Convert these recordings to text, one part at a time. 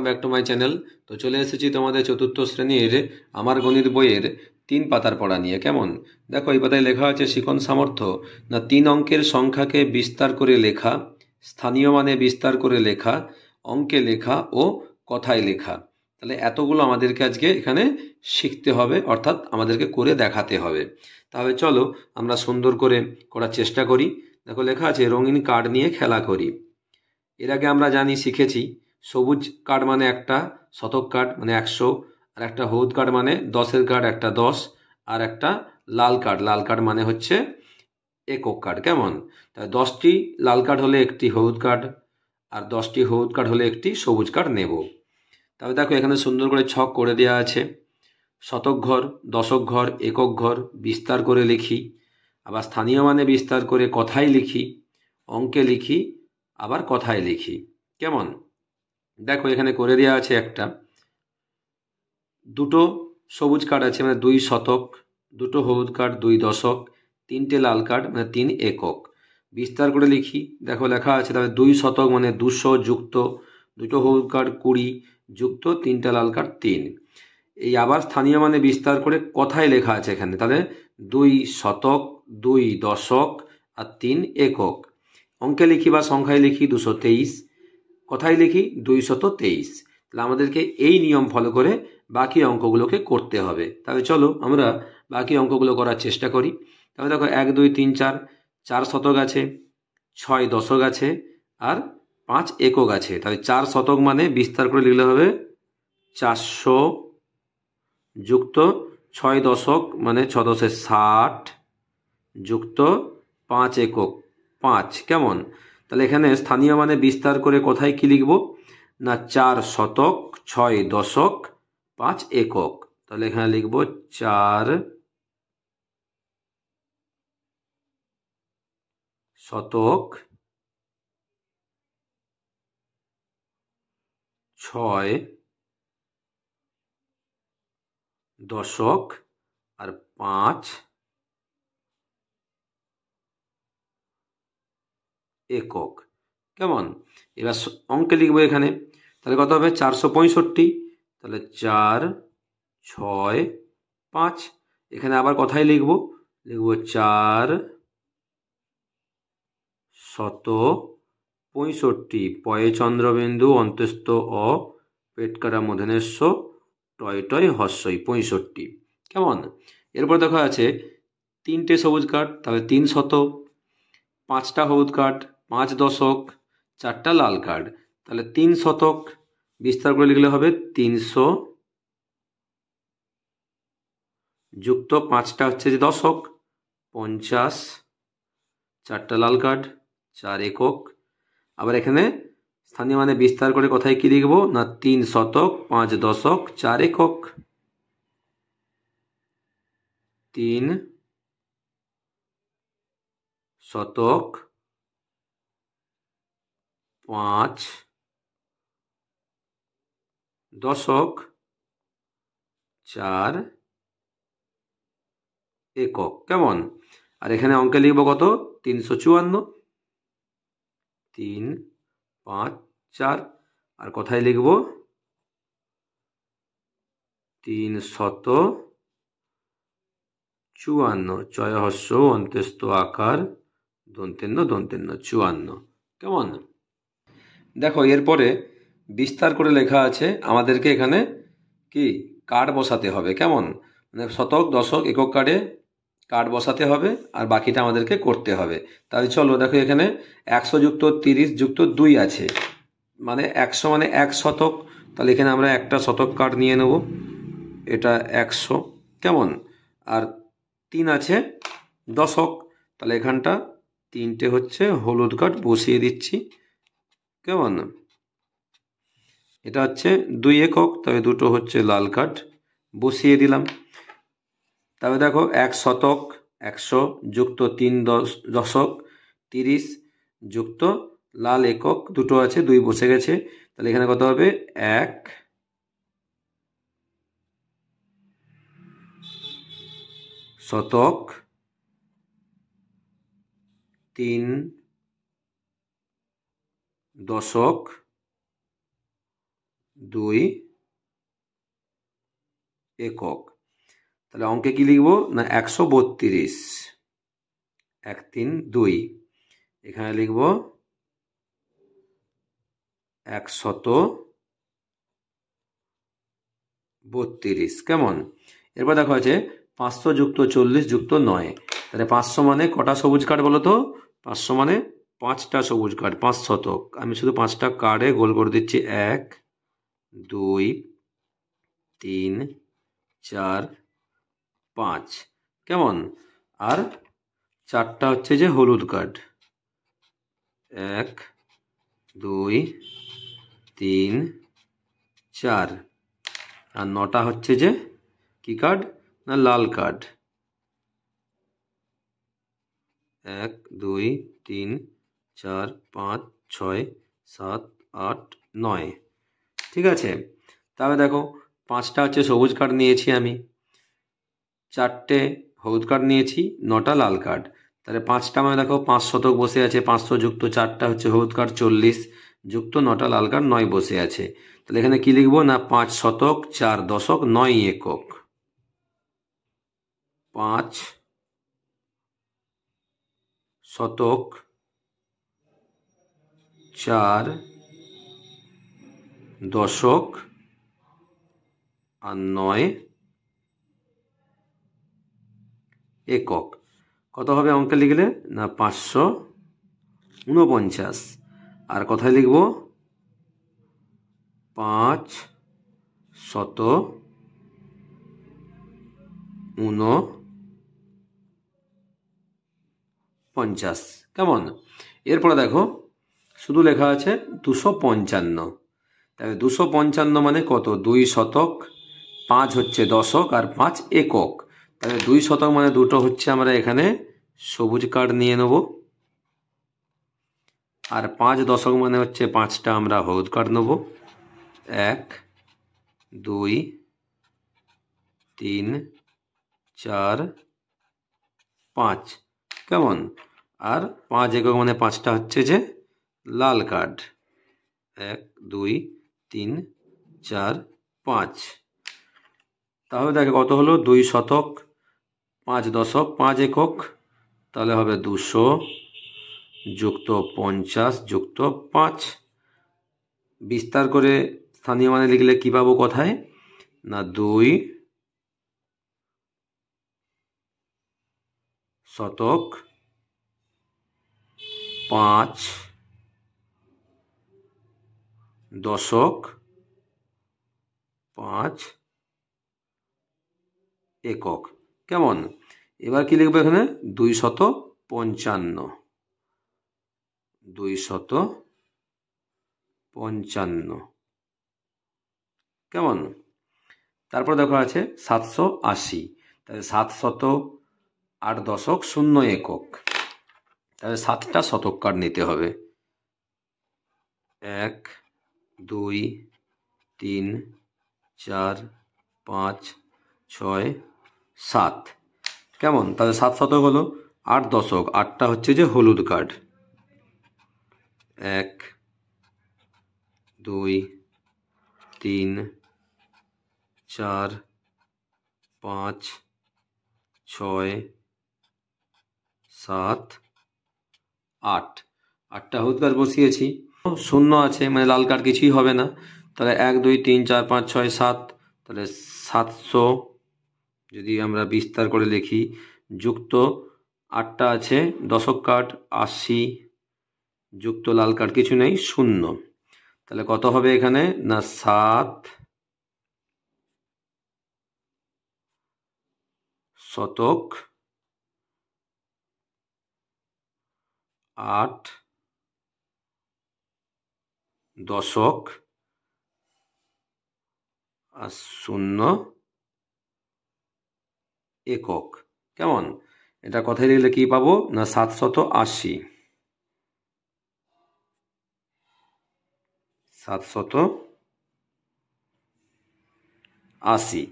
Back to my channel. তো চলে এসেছি তোমাদের চতুর্থ শ্রেণীর আমার গণিত বইয়ের 3 পাতার পড়া নিয়ে। কেমন দেখো, এই পাতায় লেখা আছে শিখন সামর্থ্য না 3 অঙ্কের সংখ্যাকে বিস্তার করে লেখা, স্থানীয় মানে বিস্তার করে লেখা, অঙ্কে লেখা ও কথায় লেখা। তাহলে এতগুলো আমাদেরকে আজকে এখানে শিখতে হবে, অর্থাৎ আমাদেরকে করে দেখাতে হবে। তাহলে চলো আমরা সুন্দর করে করার চেষ্টা করি। দেখো লেখা আছে রঙিন কার্ড নিয়ে খেলা করি। এর আগে আমরা জানি শিখেছি সবুজ কার্ড মানে একটা শতক কার্ড মানে 100, আর একটা হলুদ কার্ড মানে 10-এর কার্ড একটা 10, আর একটা লাল কার্ড মানে হচ্ছে একক কার্ড। কেমন, তাই 10টি লাল কার্ড হলে একটি হলুদ কার্ড, আর 10টি হলুদ কার্ড হলে একটি সবুজ কার্ড নেব। তবে দেখো এখানে সুন্দর করে ছক করে দেওয়া আছে। শতক ঘর, দশক ঘর, একক ঘর বিস্তার করে লিখি, আবার স্থানীয় মানে বিস্তার করে কথায় লিখি, অঙ্কে লিখি, আবার কথায় লিখি। কেমন, দেখো এখানে করে দেওয়া আছে একটা দুটো সবুজ কার্ড আছে মানে 2 শতক, দুটো হলুদ কার্ড 2 দশক, 3টে লাল কার্ড মানে 3 একক। বিস্তার করে লিখি, দেখো লেখা আছে তাহলে 2 শতক মানে 200 যুক্ত দুটো হলুদ কার্ড 20 যুক্ত 3টে লাল কার্ড 3। এই আবার স্থানীয় মানে বিস্তার করে কথায় লেখা আছে এখানে, তাহলে 2 শতক 2 দশক আর 3 একক। অঙ্কে লিখি বা সংখ্যায় লিখি 223, কথায় লিখি 223। তাহলে আমাদেরকে এই নিয়ম ফলো করে বাকি অঙ্কগুলোকে করতে হবে। তাহলে চলো আমরা বাকি অঙ্কগুলো করার চেষ্টা করি। তাহলে দেখো 1 2 3 4, 4 শতক আছে, 6 দশক আছে, আর 5 একক আছে। তাহলে 4 শতক মানে বিস্তার করে লিখলে হবে 400 যুক্ত 6 দশক মানে 6 দশে 60 যুক্ত 5 একক 5। কেমন, তাহলে এখানে স্থানীয় মানে বিস্তার করে কোথায় কি লিখব না 4 শতক 6 দশক 5 একক। তাহলে এখানে লিখব 4 শতক 6 দশক আর 5 একক। কেমন, এবার অঙ্কে লিখবো এখানে, তাহলে কত হবে 465। তাহলে 4 6 5। এখানে আবার কথাই লিখবো, লিখবো 4 শত 65, পয়ে চন্দ্রবিন্দু অন্তস্থ অ পেটকাটা মূর্ধন্যস্ব টয় টয় হস্যই 65। কেমন, এরপর দেখা আছে 3টে সবুজ কার্ড, তাহলে 3 শত, 5টা হলুদ কার্ড 5 দশক, 4টা লাল কার্ড। তাহলে 3 শতক বিস্তার করে লিখলে হবে 300 যুক্ত 5টা হচ্ছে যে দশক 50, 4টা লাল কার্ড 4 একক। আবার এখানে স্থানীয় মানে বিস্তার করে কোথায় কি লিখবো না 3 শতক 5 দশক 4 একক। 3 শতক 5 দশক 4 একক। কেমন, আর এখানে অঙ্কে লিখবো কত 354, 3 5 4, আর কোথায় লিখব 354, চয় হস্য অন্ত্যস্ত আকার দন্তেন্য 54। কেমন, দেখো এরপরে বিস্তার করে লেখা আছে আমাদেরকে এখানে কি কার্ড বসাতে হবে। কেমন, মানে শতক দশক একক কার্ডে কার্ড বসাতে হবে, আর বাকিটা আমাদেরকে করতে হবে। তাহলে চলো দেখো এখানে 100 যুক্ত 30 যুক্ত 2 আছে, মানে 100 মানে 1 শতক। তাহলে এখানে আমরা একটা শতক কার্ড নিয়ে নেব, এটা 100। কেমন, আর 3 আছে দশক, তাহলে এখানটা 3টে হচ্ছে হলুদ কার্ড বসিয়ে দিচ্ছি। কেমন, এটা হচ্ছে 2 একক, তবে দুটো হচ্ছে লাল কার্ড বসিয়ে দিলাম। তবে দেখো 1 শতক 100 যুক্ত 3 দশক 30 যুক্ত লাল একক দুটো আছে 2 বসে গেছে। তাহলে এখানে কত হবে 1 শতক 3 দশক 2 একক। তাহলে অঙ্কে কি লিখবো না 132, 1 3 2, এখানে লিখবো 132। কেমন? এরপর দেখো আছে 500 যুক্ত 40 যুক্ত 9। তাহলে 500 মানে কটা সবুজ কার্ড বলো তো? 500 মানে 5টা সবুজ কার্ড, 5 শতক। আমি শুধু 5টা কার্ডে গোল করে দিচ্ছি 1 2 3 4 5। কেমন? আর 4টা হচ্ছে যে হলুদ কার্ড, 1 2 3 4। আর 9টা হচ্ছে যে কি কার্ড না লাল কার্ড, 1 2 3 4 5 6 7 8 9। ঠিক আছে, তাহলে দেখো 5টা হচ্ছে সবুজ কার্ড নিয়েছি আমি, 4টে হলুদ কার্ড নিয়েছি, 9টা লাল কার্ড। তাহলে 5টা মানে দেখো 5 শতক বসে আছে, 500 যুক্ত 4টা হচ্ছে হলুদ কার্ড 40 যুক্ত 9টা লাল কার্ড 9 বসে আছে। তাহলে এখানে কি লিখবো না 5 শতক 4 দশক 9 একক। 5 শতক 4 দশক আর 9 একক। কত হবে অঙ্কে লিখলে না 549। আর কথায় লিখব 5 শত 49। কেমন? এরপরে দেখো শুধু লেখা আছে 255। তাহলে 255 মানে কত? 2 শতক, 5 হচ্ছে দশক আর 5 একক। তাহলে 2 শতক মানে দুটো হচ্ছে আমরা এখানে সবুজ কার্ড নিয়ে নেব, আর 5 দশক মানে হচ্ছে 5টা আমরা হলুদ কার্ড নেব। 1 2 3 4 5। কেমন? আর 5 একক মানে 5টা হচ্ছে যে লাল কার্ড, 1 2 3 4 5। তাহলে দেখো কত হলো 2 শতক 5 দশক 5 একক। তাহলে হবে 200 যুক্ত 50 যুক্ত 5। বিস্তার করে স্থানীয় মানে লিখলে কি পাবো কোথায় না 2 শতক 5 দশক 5 একক। কেমন? এবার কি লিখবো এখানে 255, 255। কেমন? তারপর দেখো আছে 780। তাহলে 708 দশক 0 একক। তাহলে 7টা শতক কার্ড নিতে হবে, 1 2 3 4 5 6 7। কেমন? তাহলে 7 শতক হলো 8 দশক, 8টা হচ্ছে যে হলুদ কার্ড, 1 2 3 4 5 6 7 8। 8টা হলুদ কার্ড বসিয়েছি, 0 আছে মানে লাল কার্ড কিছুই হবে না। তাহলে 1 2 3 4 5 6 7। তাহলে 700 যদি আমরা বিস্তার করে লিখি যুক্ত 8টা আছে দশক কার্ড 80 যুক্ত লাল কার্ড কিছু নেই 0। তাহলে কত হবে এখানে না 7 শতক 8 দশক আর 0 একক। কেমন? এটা কথায় লিখলে কি পাবো না 780, 780।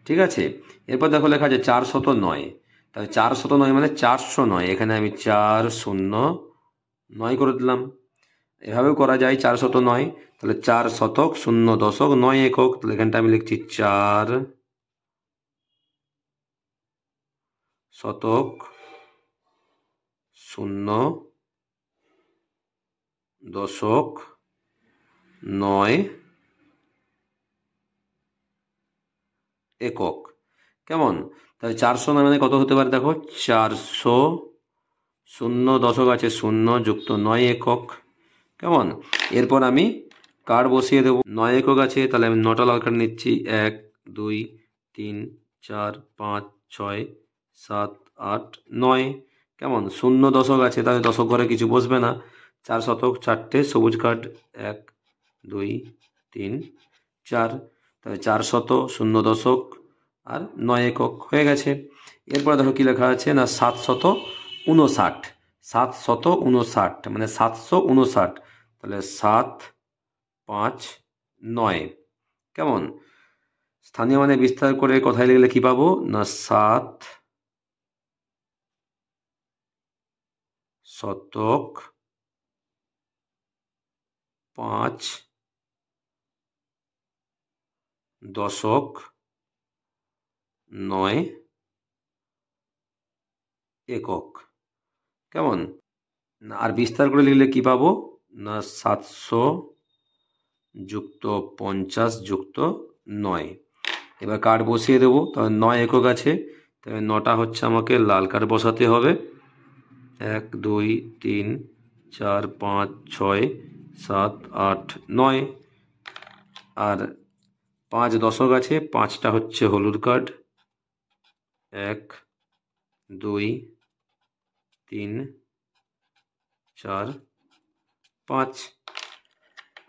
ঠিক আছে, এরপর দেখো লেখা আছে 409। তাহলে 409 মানে 409। এখানে আমি 4 0 9 করে দিলাম। এভাবেও করা যায় 409, তাহলে 4 শতক 0 দশক 9 একক, তাহলে এখানটা আমি লিখছি 4 শতক 0 দশক 9 একক। কেমন? তাহলে 409 মানে কত হতে পারে দেখো, 400 0 দশক আছে 0 যুক্ত 9 একক। কেমন? এরপর আমি কার্ড বসিয়ে দেবো। 9 একক আছে, তাহলে আমি 9টা লাল কার্ড নিচ্ছি। 1 2 3 4 5 6 7 8 9। কেমন? 0 দশক আছে, তাহলে দশক ঘরে কিছু বসবে না। 4 শতক 4টে সবুজ কার্ড, 1 2 3 4, তাহলে 4 শত 0 দশক আর 9 একক হয়ে গেছে। এরপর দেখো কি লেখা আছে না, 759, 759 মানে 759, তাহলে 7 5 9। কেমন? স্থানীয় মানে বিস্তার করে কথায় লিখলে কি পাবো না, 7 শতক 5 দশক 9 একক। কেমন? আর বিস্তার করে লিখলে কি পাবো না, 700 যুক্ত 50 যুক্ত 9। এবার কার্ড বসিয়ে দেবো। তাহলে 9 একক আছে, তাহলে 9টা হচ্ছে আমাকে লাল কার্ড বসাতে হবে। 1 2 3 4 5 6 7 8 9। আর 5 দশক আছে, 5টা হচ্ছে হলুদ কার্ড। 1 2 3 4 5।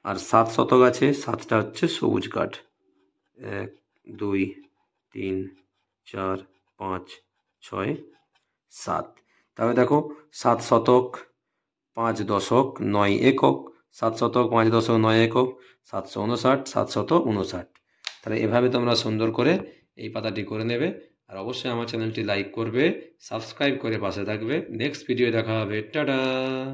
আর 7 শতক আছে, 7টা হচ্ছে সবুজ কার্ড। 1 2 3 4 5 6 7। তাহলে দেখো 7 শতক 5 দশক 9 একক, 7 শতক 5 দশক 9 একক, 759 759। তাহলে এভাবে তোমরা সুন্দর করে এই পাতাটি করে নেবে। আর অবশ্যই আমার চ্যানেলটি লাইক করবে, সাবস্ক্রাইব করে পাশে থাকবে। নেক্সট ভিডিও দেখা হবে। টাটা।